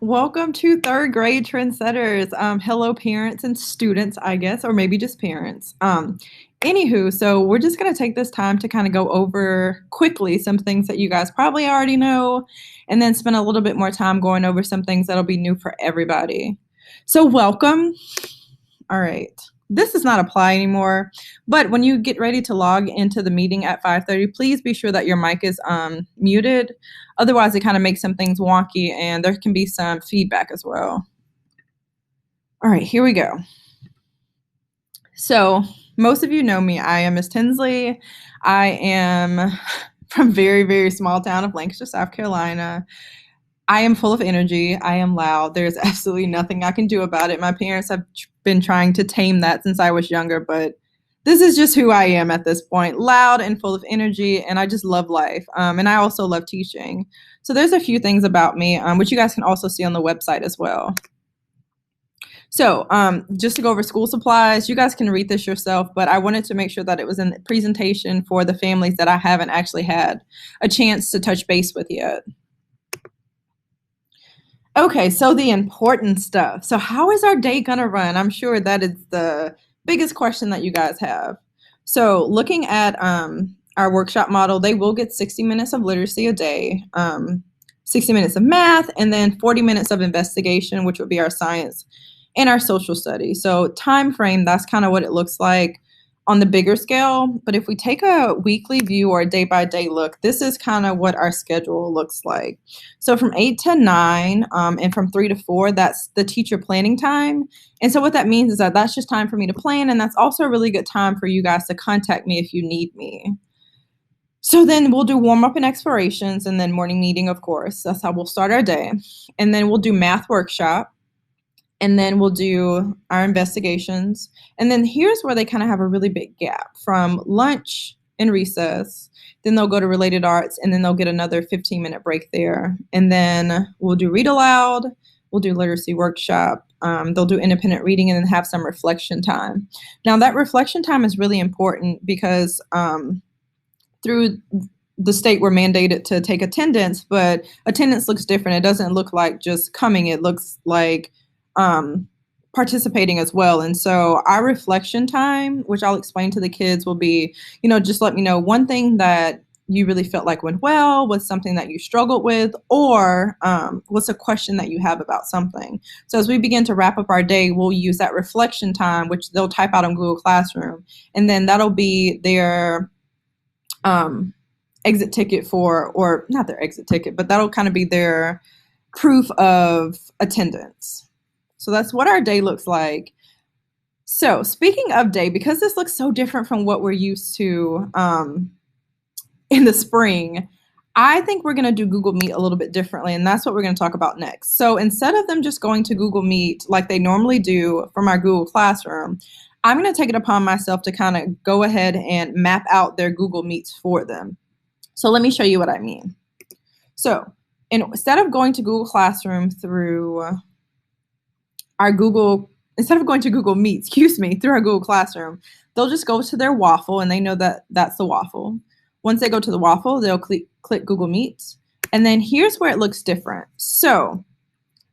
Welcome to third grade trendsetters. Hello, parents and students, I guess, or maybe just parents. Anywho, so we're just going to take this time to kind of go over quickly some things that you guys probably already know, and then spend a little bit more time going over some things that'll be new for everybody. So, welcome. All right. This does not apply anymore, but when you get ready to log into the meeting at 5:30, please be sure that your mic is muted. Otherwise, it kind of makes some things wonky and there can be some feedback as well. All right, here we go. So, most of you know me. I am Miss Tinsley. I am from very, very small town of Lancaster, South Carolina. I am full of energy. I am loud. There's absolutely nothing I can do about it. My parents have been trying to tame that since I was younger, but this is just who I am at this point. Loud and full of energy, and I just love life. And I also love teaching. So there's a few things about me, which you guys can also see on the website as well. So just to go over school supplies, you guys can read this yourself, but I wanted to make sure that it was in the presentation for the families that I haven't actually had a chance to touch base with yet. Okay, so the important stuff. So how is our day gonna run? I'm sure that is the biggest question that you guys have. So looking at our workshop model, they will get 60 minutes of literacy a day, 60 minutes of math, and then 40 minutes of investigation, which would be our science and our social studies. So time frame, that's kind of what it looks like on the bigger scale. But if we take a weekly view or a day-by-day look, this is kind of what our schedule looks like. So from 8 to 9 and from 3 to 4, that's the teacher planning time. And so what that means is that that's just time for me to plan, and that's also a really good time for you guys to contact me if you need me. So then we'll do warm-up and explorations, and then morning meeting, of course. That's how we'll start our day. And then we'll do math workshop. And then we'll do our investigations. And then here's where they kind of have a really big gap from lunch and recess. Then they'll go to related arts, and then they'll get another 15-minute break there. And then we'll do read aloud. We'll do literacy workshop. They'll do independent reading and then have some reflection time. Now, that reflection time is really important because through the state we're mandated to take attendance, but attendance looks different. It doesn't look like just coming. It looks like participating as well. And so our reflection time, which I'll explain to the kids, will be, just let me know one thing that you really felt like went well, was something that you struggled with, or what's a question that you have about something. So as we begin to wrap up our day, we'll use that reflection time, which they'll type out on Google Classroom, and then that'll be their exit ticket or not their exit ticket, but that'll kind of be their proof of attendance. So that's what our day looks like. So speaking of day, because this looks so different from what we're used to in the spring, I think we're going to do Google Meet a little bit differently, and that's what we're going to talk about next. So instead of them just going to Google Meet like they normally do from our Google Classroom, I'm going to take it upon myself to kind of go ahead and map out their Google Meets for them. So let me show you what I mean. So instead of going to Google Classroom through instead of going to Google Meet, through our Google Classroom, they'll just go to their waffle, and they know that that's the waffle. Once they go to the waffle, they'll click Google Meet, and then here's where it looks different. So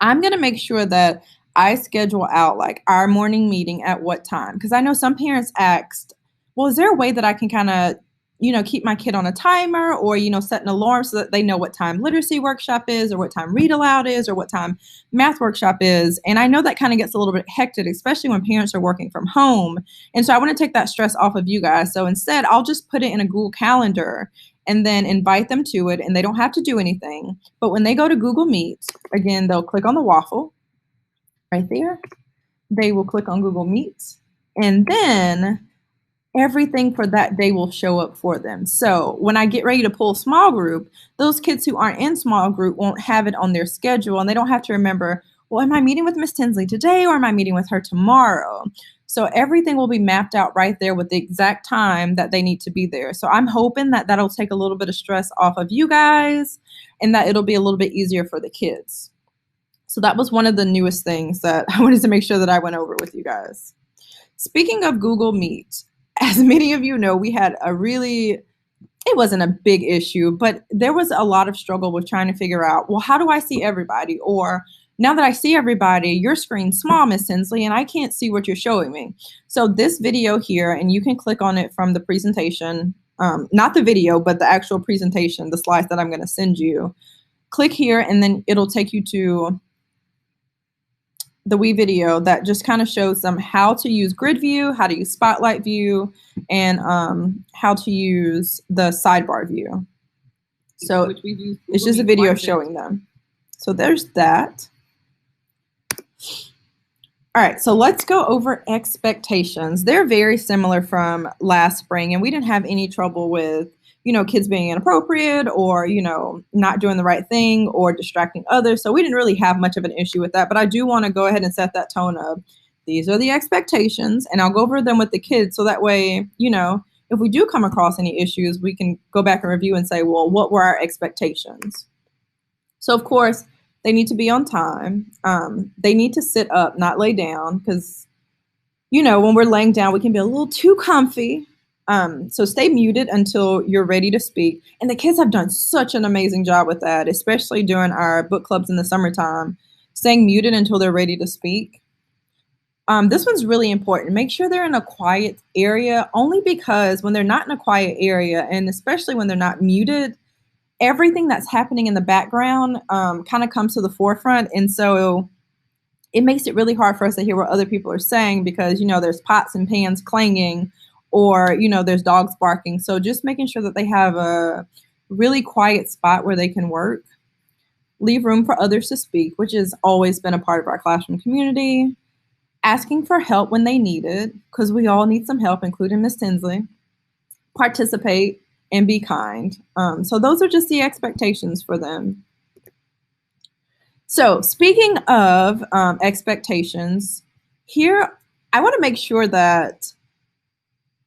I'm going to make sure that I schedule out like our morning meeting at what time, because I know some parents asked, well, is there a way that I can kind of keep my kid on a timer, or, set an alarm so that they know what time literacy workshop is, or what time read aloud is, or what time math workshop is. And I know that kind of gets a little bit hectic, especially when parents are working from home. And so I want to take that stress off of you guys. So instead, I'll just put it in a Google Calendar and then invite them to it, and they don't have to do anything. But when they go to Google Meet, again, they'll click on the waffle right there. They will click on Google Meet, and then everything for that day will show up for them. So when I get ready to pull small group, those kids who aren't in small group won't have it on their schedule, and they don't have to remember, well, am I meeting with Miss Tinsley today, or am I meeting with her tomorrow? So everything will be mapped out right there with the exact time that they need to be there. So I'm hoping that that'll take a little bit of stress off of you guys, and that it'll be a little bit easier for the kids. So that was one of the newest things that I wanted to make sure that I went over with you guys. Speaking of Google Meet, as many of you know, we had it wasn't a big issue, but there was a lot of struggle with trying to figure out, well, how do I see everybody? Or now that I see everybody, your screen's small, Miss Tinsley, and I can't see what you're showing me. So this video here, and you can click on it from the presentation, not the video, but the actual presentation, the slides that I'm going to send you. Click here, and then it'll take you to the wee video that just kind of shows them how to use grid view, how to use spotlight view, and how to use the sidebar view. So it's just a video showing them. So there's that. All right, so let's go over expectations. They're very similar from last spring, and we didn't have any trouble with, kids being inappropriate or, not doing the right thing or distracting others. So we didn't really have much of an issue with that, but I do want to go ahead and set that tone of these are the expectations, and I'll go over them with the kids so that way, if we do come across any issues, we can go back and review and say, well, what were our expectations? So of course, they need to be on time. They need to sit up, not lay down, because, when we're laying down, we can be a little too comfy. So stay muted until you're ready to speak. And the kids have done such an amazing job with that, especially during our book clubs in the summertime, staying muted until they're ready to speak. This one's really important. Make sure they're in a quiet area, only because when they're not in a quiet area, and especially when they're not muted, everything that's happening in the background kind of comes to the forefront. And so it makes it really hard for us to hear what other people are saying because, there's pots and pans clanging or, there's dogs barking. So just making sure that they have a really quiet spot where they can work. Leave room for others to speak, which has always been a part of our classroom community. Asking for help when they need it, because we all need some help, including Miss Tinsley. Participate and be kind. So those are just the expectations for them. So speaking of expectations, here I want to make sure that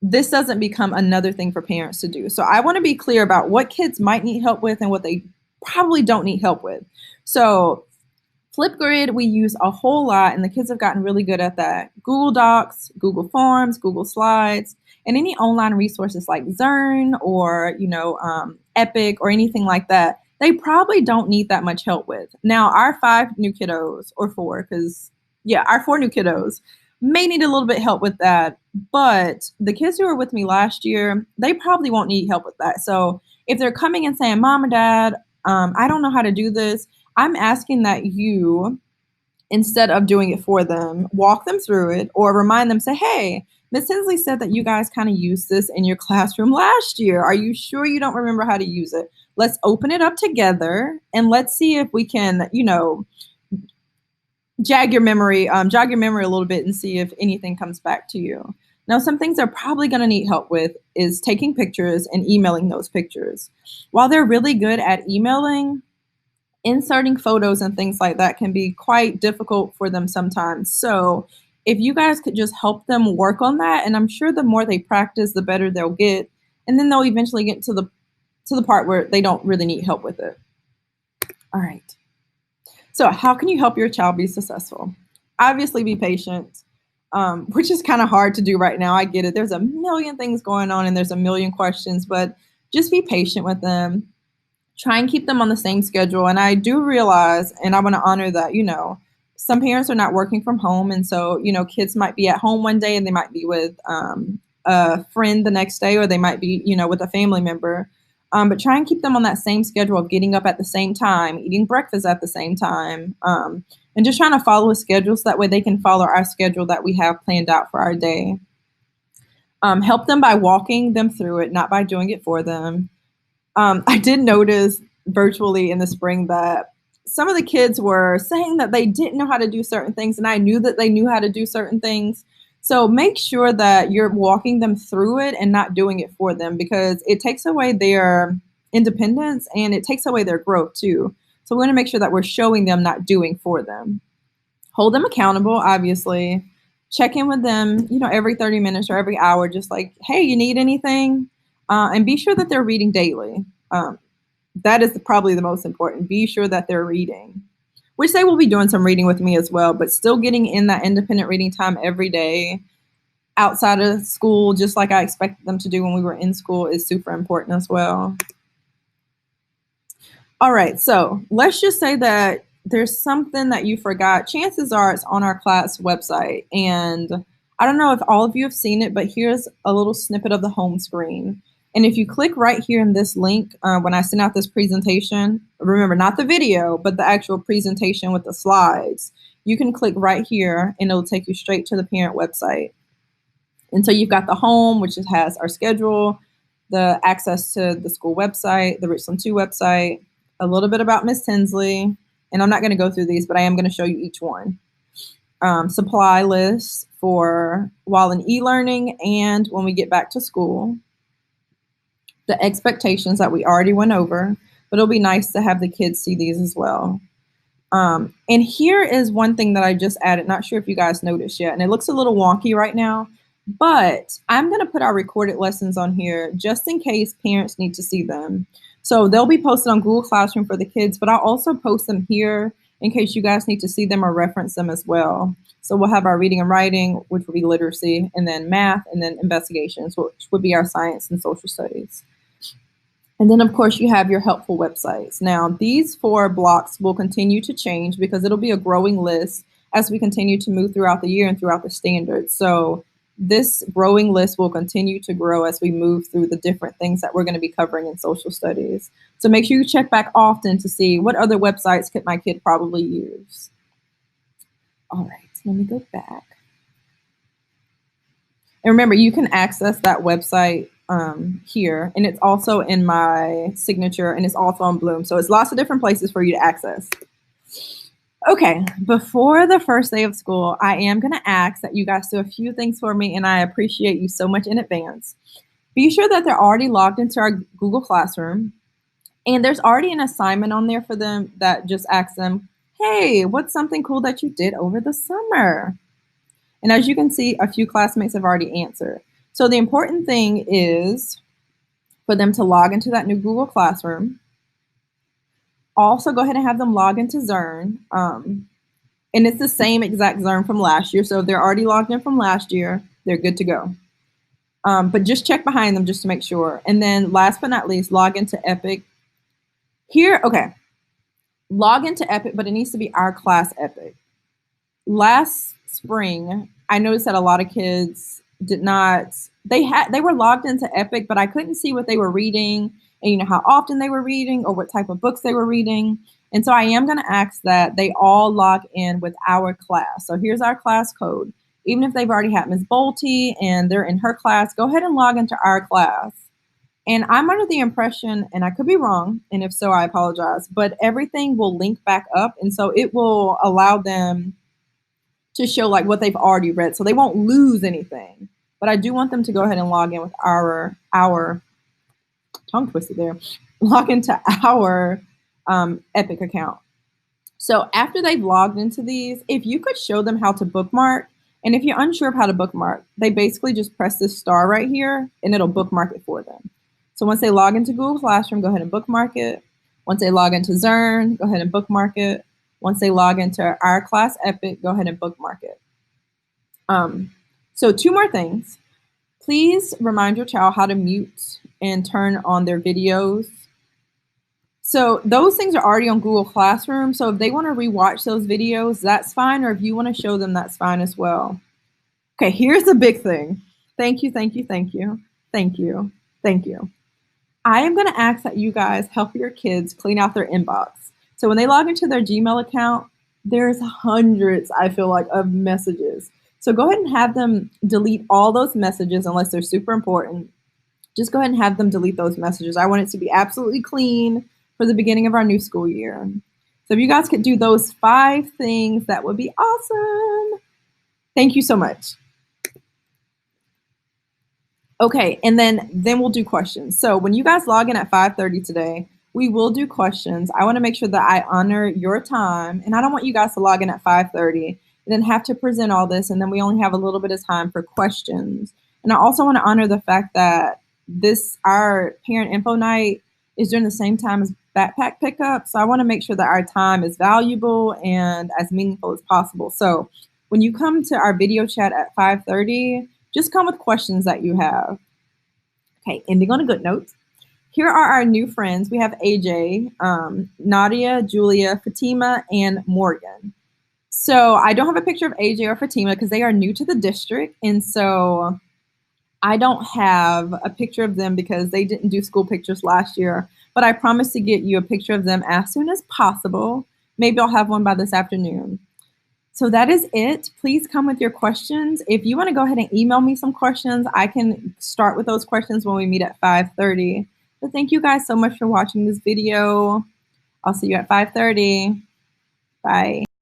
this doesn't become another thing for parents to do. So I want to be clear about what kids might need help with and what they probably don't need help with. So Flipgrid, we use a whole lot, and the kids have gotten really good at that. Google Docs, Google Forms, Google Slides, and any online resources like Zern or, Epic or anything like that, they probably don't need that much help with. Now, our 5 new kiddos, or 4, our 4 new kiddos may need a little bit help with that, but the kids who were with me last year, they probably won't need help with that. So if they're coming and saying, Mom or Dad, I don't know how to do this, I'm asking that you, instead of doing it for them, walk them through it or remind them, say, hey, Ms. Tinsley said that you guys kind of used this in your classroom last year. Are you sure you don't remember how to use it? Let's open it up together and let's see if we can, jog your memory a little bit and see if anything comes back to you. Now, some things they're probably going to need help with is taking pictures and emailing those pictures. While they're really good at emailing, inserting photos and things like that can be quite difficult for them sometimes. So if you guys could just help them work on that, and I'm sure the more they practice, the better they'll get. And then they'll eventually get to the part where they don't really need help with it. All right. So how can you help your child be successful? Obviously be patient, which is kind of hard to do right now. I get it. There's a million things going on and there's a million questions, but just be patient with them. Try and keep them on the same schedule. And I do realize, and I want to honor that, some parents are not working from home. And so, kids might be at home one day and they might be with a friend the next day, or they might be, with a family member. But try and keep them on that same schedule of getting up at the same time, eating breakfast at the same time, and just trying to follow a schedule so that way they can follow our schedule that we have planned out for our day. Help them by walking them through it, not by doing it for them. I did notice virtually in the spring that some of the kids were saying that they didn't know how to do certain things, and I knew that they knew how to do certain things. So make sure that you're walking them through it and not doing it for them, because it takes away their independence and it takes away their growth too. So we want to make sure that we're showing them, not doing for them. Hold them accountable, obviously. Check in with them, every 30 minutes or every hour, just like, hey, you need anything? And be sure that they're reading daily. That is probably the most important. Be sure that they're reading, which they will be doing some reading with me as well, but still getting in that independent reading time every day outside of school, just like I expected them to do when we were in school, is super important as well. All right, so let's just say that there's something that you forgot, chances are it's on our class website. And I don't know if all of you have seen it, but here's a little snippet of the home screen. And if you click right here in this link, when I send out this presentation, remember, not the video, but the actual presentation with the slides, you can click right here and it'll take you straight to the parent website. And so you've got the home, which has our schedule, the access to the school website, the Richland 2 website, a little bit about Miss Tinsley, and I'm not going to go through these, but I am going to show you each one. Supply lists for while in e-learning and when we get back to school. The expectations that we already went over, but it'll be nice to have the kids see these as well. And here is one thing that I just added, not sure if you guys noticed yet, and it looks a little wonky right now, but I'm going to put our recorded lessons on here just in case parents need to see them. So they'll be posted on Google Classroom for the kids, but I'll also post them here in case you guys need to see them or reference them as well. So we'll have our reading and writing, which will be literacy, and then math, and then investigations, which would be our science and social studies. And then, of course, you have your helpful websites. Now, these 4 blocks will continue to change because it'll be a growing list as we continue to move throughout the year and throughout the standards. So this growing list will continue to grow as we move through the different things that we're going to be covering in social studies. So make sure you check back often to see what other websites could my kid probably use. All right, let me go back. And remember, you can access that website here, and it's also in my signature, and it's also on Bloom. So it's lots of different places for you to access. Okay, before the first day of school, I am going to ask that you guys do a few things for me, and I appreciate you so much in advance. Be sure that they're already logged into our Google Classroom, and there's already an assignment on there for them that just asks them, hey, what's something cool that you did over the summer? And as you can see, a few classmates have already answered. So the important thing is for them to log into that new Google Classroom. Also, go ahead and have them log into Zearn. And it's the same exact Zearn from last year. So if they're already logged in from last year, they're good to go. But just check behind them just to make sure. And then last but not least, log into Epic. Here, okay, log into Epic, but it needs to be our class Epic. Last spring, I noticed that a lot of kids did not, they were logged into Epic, but I couldn't see what they were reading and how often they were reading or what type of books they were reading. And so I am going to ask that they all log in with our class. So here's our class code. Even if they've already had Ms. Bolte and they're in her class, go ahead and log into our class. And I'm under the impression, and I could be wrong, and if so, I apologize, but everything will link back up. And so it will allow them to show like what they've already read. So they won't lose anything. But I do want them to go ahead and log in with our tongue twisted there, log into our Epic account. So after they've logged into these, if you could show them how to bookmark, and if you're unsure of how to bookmark, they basically just press this star right here and it'll bookmark it for them. So once they log into Google Classroom, go ahead and bookmark it. Once they log into Zearn, go ahead and bookmark it. Once they log into our class Epic, go ahead and bookmark it. So 2 more things. Please remind your child how to mute and turn on their videos. So those things are already on Google Classroom. So if they want to rewatch those videos, that's fine. Or if you want to show them, that's fine as well. Okay, here's the big thing. Thank you, thank you, thank you, thank you, thank you. I am going to ask that you guys help your kids clean out their inbox. So when they log into their Gmail account, there's hundreds, I feel like, of messages. So go ahead and have them delete all those messages unless they're super important. Just go ahead and have them delete those messages. I want it to be absolutely clean for the beginning of our new school year. So if you guys could do those 5 things, that would be awesome. Thank you so much. Okay, and then we'll do questions. So when you guys log in at 5:30 today, we will do questions. I want to make sure that I honor your time, and I don't want you guys to log in at 5:30 and then have to present all this, and then we only have a little bit of time for questions. And I also want to honor the fact that our parent info night is during the same time as backpack pickup. So I want to make sure that our time is valuable and as meaningful as possible. So when you come to our video chat at 5:30, just come with questions that you have. Okay, ending on a good note. here are our new friends. We have AJ, Nadia, Julia, Fatima, and Morgan. So I don't have a picture of AJ or Fatima because they are new to the district. And so I don't have a picture of them because they didn't do school pictures last year. But I promise to get you a picture of them as soon as possible. Maybe I'll have one by this afternoon. So that is it. Please come with your questions. If you want to go ahead and email me some questions, I can start with those questions when we meet at 5:30. But thank you guys so much for watching this video. I'll see you at 5:30. Bye.